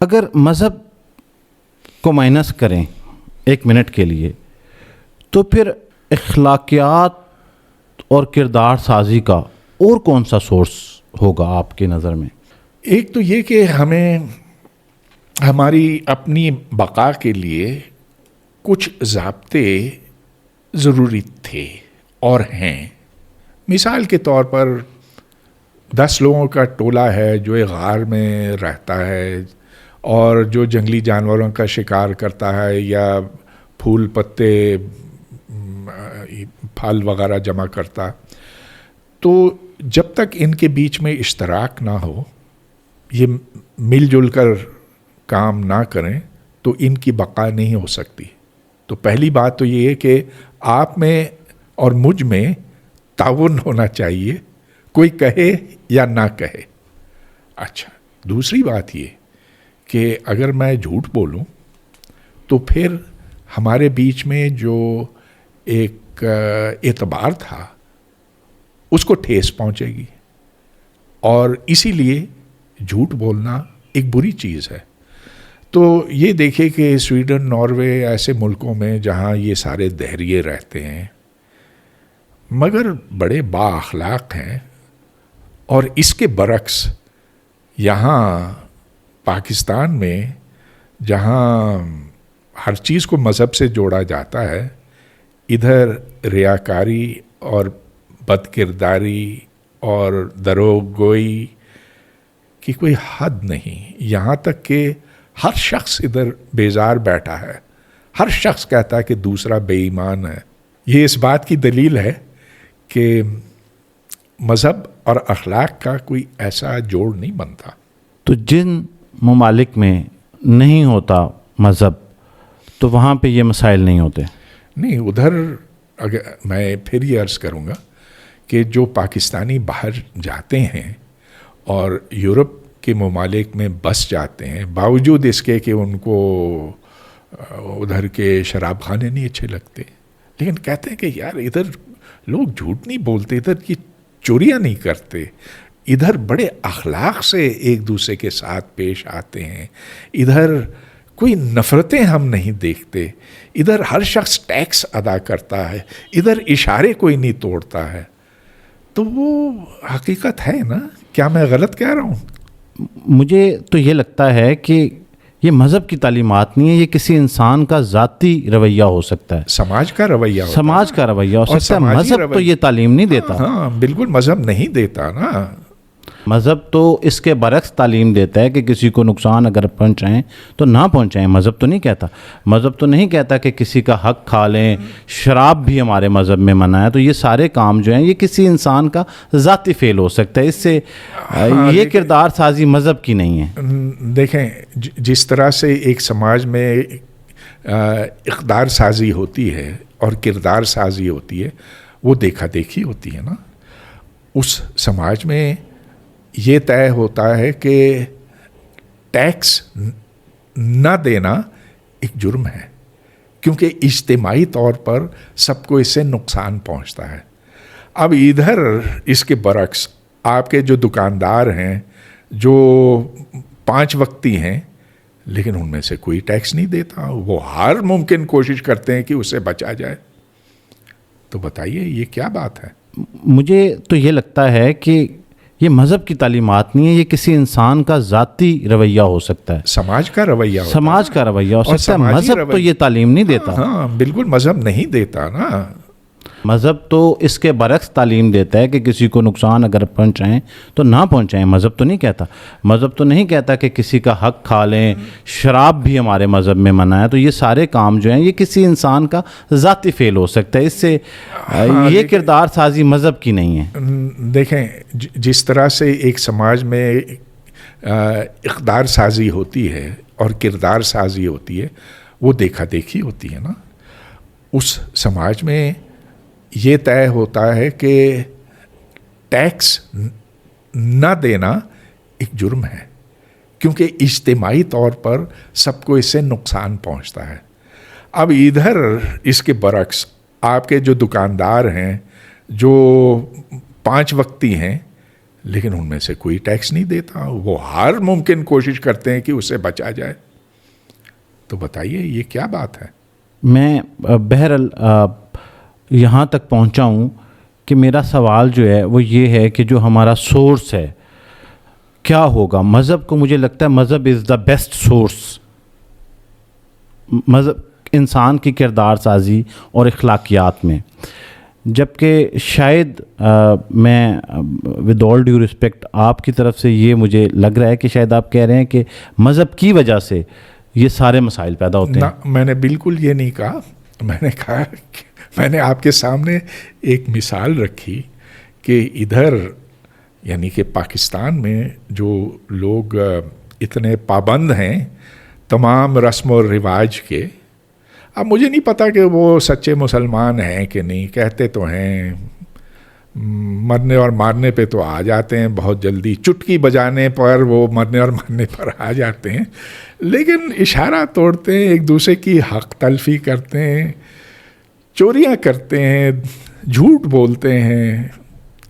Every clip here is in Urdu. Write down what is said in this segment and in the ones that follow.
اگر مذہب کو مائنس کریں 1 منٹ کے لیے تو پھر اخلاقیات اور کردار سازی کا اور کون سا سورس ہوگا آپ کی نظر میں؟ ایک تو یہ کہ ہمیں ہماری اپنی بقا کے لیے کچھ ضابطے ضروری تھے اور ہیں. مثال کے طور پر 10 لوگوں کا ٹولہ ہے جو ایک غار میں رہتا ہے اور جو جنگلی جانوروں کا شکار کرتا ہے یا پھول پتے پھل وغیرہ جمع کرتا، تو جب تک ان کے بیچ میں اشتراک نہ ہو، یہ مل جل کر کام نہ کریں، تو ان کی بقا نہیں ہو سکتی. تو پہلی بات تو یہ ہے کہ آپ میں اور مجھ میں تعاون ہونا چاہیے، کوئی کہے یا نہ کہے. اچھا، دوسری بات یہ کہ اگر میں جھوٹ بولوں تو پھر ہمارے بیچ میں جو ایک اعتبار تھا اس کو ٹھیس پہنچے گی، اور اسی لیے جھوٹ بولنا ایک بری چیز ہے. تو یہ دیکھیں کہ سویڈن، ناروے ایسے ملکوں میں جہاں یہ سارے دہریے رہتے ہیں مگر بڑے با اخلاق ہیں، اور اس کے برعکس یہاں پاکستان میں جہاں ہر چیز کو مذہب سے جوڑا جاتا ہے، ادھر ریاکاری اور بد کرداری اور دروغ گوئی کی کوئی حد نہیں. یہاں تک کہ ہر شخص ادھر بیزار بیٹھا ہے، ہر شخص کہتا ہے کہ دوسرا بے ایمان ہے. یہ اس بات کی دلیل ہے کہ مذہب اور اخلاق کا کوئی ایسا جوڑ نہیں بنتا. تو جن ممالک میں نہیں ہوتا مذہب تو وہاں پہ یہ مسائل نہیں ہوتے؟ نہیں، ادھر اگر میں پھر یہ عرض کروں گا کہ جو پاکستانی باہر جاتے ہیں اور یورپ کے ممالک میں بس جاتے ہیں، باوجود اس کے کہ ان کو ادھر کے شراب خانے نہیں اچھے لگتے، لیکن کہتے ہیں کہ یار ادھر لوگ جھوٹ نہیں بولتے، ادھر کی چوریاں نہیں کرتے، ادھر بڑے اخلاق سے ایک دوسرے کے ساتھ پیش آتے ہیں، ادھر کوئی نفرتیں ہم نہیں دیکھتے، ادھر ہر شخص ٹیکس ادا کرتا ہے، ادھر اشارے کوئی نہیں توڑتا ہے. تو وہ حقیقت ہے نا؟ کیا میں غلط کہہ رہا ہوں؟ مجھے تو یہ لگتا ہے کہ یہ مذہب کی تعلیمات نہیں ہے، یہ کسی انسان کا ذاتی رویہ ہو سکتا ہے، سماج کا رویہ ہوتا ہے، سماج کا رویہ ہو سکتا ہے. مذہب تو یہ تعلیم نہیں دیتا. ہاں بالکل، مذہب نہیں دیتا نا. مذہب تو اس کے برعکس تعلیم دیتا ہے کہ کسی کو نقصان اگر پہنچائیں تو نہ پہنچائیں. مذہب تو نہیں کہتا، مذہب تو نہیں کہتا کہ کسی کا حق کھا لیں. شراب بھی ہمارے مذہب میں منع ہے. تو یہ سارے کام جو ہیں یہ کسی انسان کا ذاتی فعل ہو سکتا ہے، اس سے یہ کردار سازی مذہب کی نہیں ہے. دیکھیں، جس طرح سے ایک سماج میں اقدار سازی ہوتی ہے اور کردار سازی ہوتی ہے، وہ دیکھا دیکھی ہوتی ہے نا. اس سماج میں یہ طے ہوتا ہے کہ ٹیکس نہ دینا ایک جرم ہے، کیونکہ اجتماعی طور پر سب کو اس سے نقصان پہنچتا ہے. اب ادھر اس کے برعکس آپ کے جو دکاندار ہیں جو 5 وقتی ہیں، لیکن ان میں سے کوئی ٹیکس نہیں دیتا، وہ ہر ممکن کوشش کرتے ہیں کہ اسے بچا جائے. تو بتائیے یہ کیا بات ہے؟ مجھے تو یہ لگتا ہے کہ یہ مذہب کی تعلیمات نہیں ہے، یہ کسی انسان کا ذاتی رویہ ہو سکتا ہے، سماج کا رویہ ہوتا ہے، سماج کا رویہ ہو سکتا ہے. مذہب تو یہ تعلیم نہیں دیتا. ہاں بالکل، مذہب نہیں دیتا نا. مذہب تو اس کے برعکس تعلیم دیتا ہے کہ کسی کو نقصان اگر پہنچائیں تو نہ پہنچائیں. مذہب تو نہیں کہتا، مذہب تو نہیں کہتا کہ کسی کا حق کھا لیں. شراب بھی ہمارے مذہب میں منع ہے. تو یہ سارے کام جو ہیں یہ کسی انسان کا ذاتی فعل ہو سکتا ہے، اس سے یہ کردار سازی مذہب کی نہیں ہے. دیکھیں، جس طرح سے ایک سماج میں اقدار سازی ہوتی ہے اور کردار سازی ہوتی ہے، وہ دیکھا دیکھی ہوتی ہے نا. اس سماج میں یہ طے ہوتا ہے کہ ٹیکس نہ دینا ایک جرم ہے، کیونکہ اجتماعی طور پر سب کو اس سے نقصان پہنچتا ہے. اب ادھر اس کے برعکس آپ کے جو دکاندار ہیں جو 5 وقتی ہیں، لیکن ان میں سے کوئی ٹیکس نہیں دیتا، وہ ہر ممکن کوشش کرتے ہیں کہ اسے بچا جائے. تو بتائیے یہ کیا بات ہے؟ میں بہرحال یہاں تک پہنچا ہوں کہ میرا سوال جو ہے وہ یہ ہے کہ جو ہمارا سورس ہے کیا ہوگا. مذہب کو مجھے لگتا ہے مذہب از دا بیسٹ سورس. مذہب انسان کی کردار سازی اور اخلاقیات میں، جبکہ شاید میں ود آل ڈیو رسپیکٹ آپ کی طرف سے یہ مجھے لگ رہا ہے کہ شاید آپ کہہ رہے ہیں کہ مذہب کی وجہ سے یہ سارے مسائل پیدا ہوتے ہیں. میں نے بالکل یہ نہیں کہا. میں نے کہا کہ میں نے آپ کے سامنے ایک مثال رکھی کہ ادھر یعنی کہ پاکستان میں جو لوگ اتنے پابند ہیں تمام رسم و رواج کے، اب مجھے نہیں پتا کہ وہ سچے مسلمان ہیں کہ نہیں، کہتے تو ہیں مرنے اور مارنے پہ تو آ جاتے ہیں بہت جلدی، چٹکی بجانے پر وہ مرنے اور مارنے پر آ جاتے ہیں، لیکن اشارہ توڑتے ہیں، ایک دوسرے کی حق تلفی کرتے ہیں، چوریاں کرتے ہیں، جھوٹ بولتے ہیں،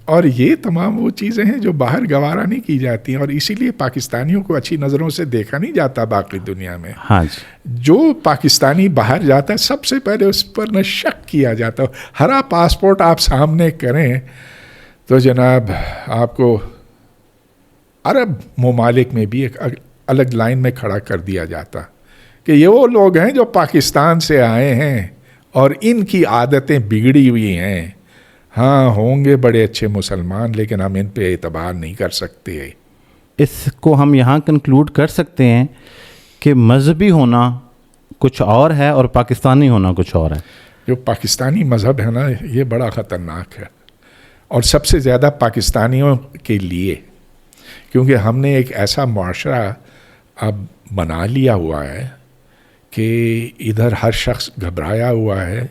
اور یہ تمام وہ چیزیں ہیں جو باہر گوارا نہیں کی جاتی ہیں، اور اسی لیے پاکستانیوں کو اچھی نظروں سے دیکھا نہیں جاتا باقی دنیا میں. ہاں جی. جو پاکستانی باہر جاتا ہے سب سے پہلے اس پر نہ شک کیا جاتا ہے. ہرا پاسپورٹ آپ سامنے کریں تو جناب آپ کو عرب ممالک میں بھی ایک الگ لائن میں کھڑا کر دیا جاتا کہ یہ وہ لوگ ہیں جو پاکستان سے آئے ہیں اور ان کی عادتیں بگڑی ہوئی ہیں. ہاں ہوں گے بڑے اچھے مسلمان لیکن ہم ان پہ اعتبار نہیں کر سکتے. اس کو ہم یہاں کنکلوڈ کر سکتے ہیں کہ مذہبی ہونا کچھ اور ہے اور پاکستانی ہونا کچھ اور ہے. جو پاکستانی مذہب ہے نا یہ بڑا خطرناک ہے، اور سب سے زیادہ پاکستانیوں کے لیے، کیونکہ ہم نے ایک ایسا معاشرہ اب بنا لیا ہوا ہے کہ ادھر ہر شخص گھبرایا ہوا ہے.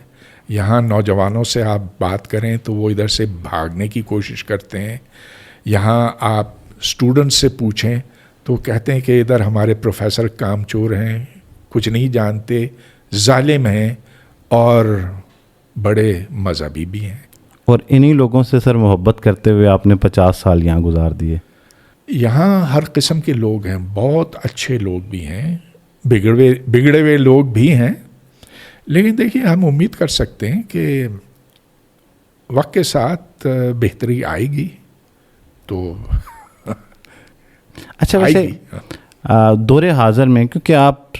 یہاں نوجوانوں سے آپ بات کریں تو وہ ادھر سے بھاگنے کی کوشش کرتے ہیں. یہاں آپ اسٹوڈنٹ سے پوچھیں تو کہتے ہیں کہ ادھر ہمارے پروفیسر کام چور ہیں، کچھ نہیں جانتے، ظالم ہیں اور بڑے مذہبی بھی ہیں. اور انہی لوگوں سے سر محبت کرتے ہوئے آپ نے 50 سال یہاں گزار دیے. یہاں ہر قسم کے لوگ ہیں، بہت اچھے لوگ بھی ہیں، بگڑے ہوئے لوگ بھی ہیں، لیکن دیکھیے ہم امید کر سکتے ہیں کہ وقت کے ساتھ بہتری آئے گی. تو اچھا ویسے دور حاضر میں کیونکہ آپ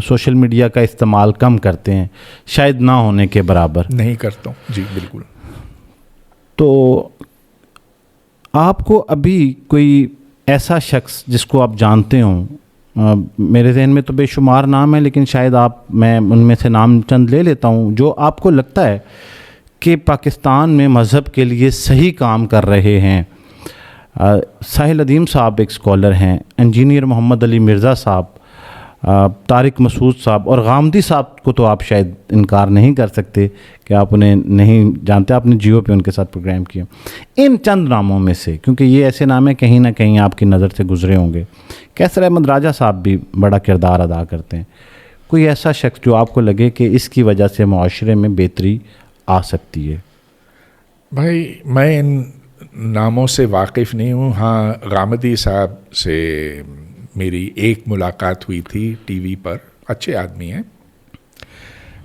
سوشل میڈیا کا استعمال کم کرتے ہیں، شاید نہ ہونے کے برابر. نہیں کرتا ہوں جی بالکل. تو آپ کو ابھی کوئی ایسا شخص جس کو آپ جانتے ہوں، میرے ذہن میں تو بے شمار نام ہیں لیکن شاید میں ان میں سے نام چند لے لیتا ہوں، جو آپ کو لگتا ہے کہ پاکستان میں مذہب کے لیے صحیح کام کر رہے ہیں؟ ساحل ادیم صاحب ایک اسکالر ہیں، انجینئر محمد علی مرزا صاحب، طارق مسعود صاحب، اور غامدی صاحب کو تو آپ شاید انکار نہیں کر سکتے کہ آپ انہیں نہیں جانتے، آپ نے جیو پہ ان کے ساتھ پروگرام کیا. ان چند ناموں میں سے، کیونکہ یہ ایسے نام ہیں کہیں نہ کہیں آپ کی نظر سے گزرے ہوں گے، کیسر احمد راجہ صاحب بھی بڑا کردار ادا کرتے ہیں. کوئی ایسا شخص جو آپ کو لگے کہ اس کی وجہ سے معاشرے میں بہتری آ سکتی ہے؟ بھائی میں ان ناموں سے واقف نہیں ہوں. ہاں غامدی صاحب سے میری ایک ملاقات ہوئی تھی ٹی وی پر، اچھے آدمی ہیں،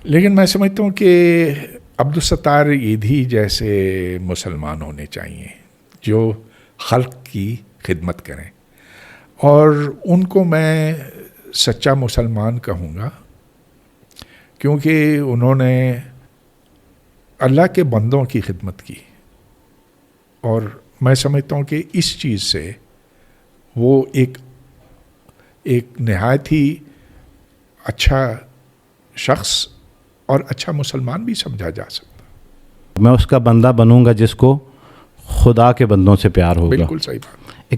لیکن میں سمجھتا ہوں کہ عبدالستار ایدھی جیسے مسلمان ہونے چاہیے جو خلق کی خدمت کریں، اور ان کو میں سچا مسلمان کہوں گا کیونکہ انہوں نے اللہ کے بندوں کی خدمت کی، اور میں سمجھتا ہوں کہ اس چیز سے وہ ایک نہایت ہی اچھا شخص اور اچھا مسلمان بھی سمجھا جا سکتا. میں اس کا بندہ بنوں گا جس کو خدا کے بندوں سے پیار ہوگا. بالکل صحیح بات.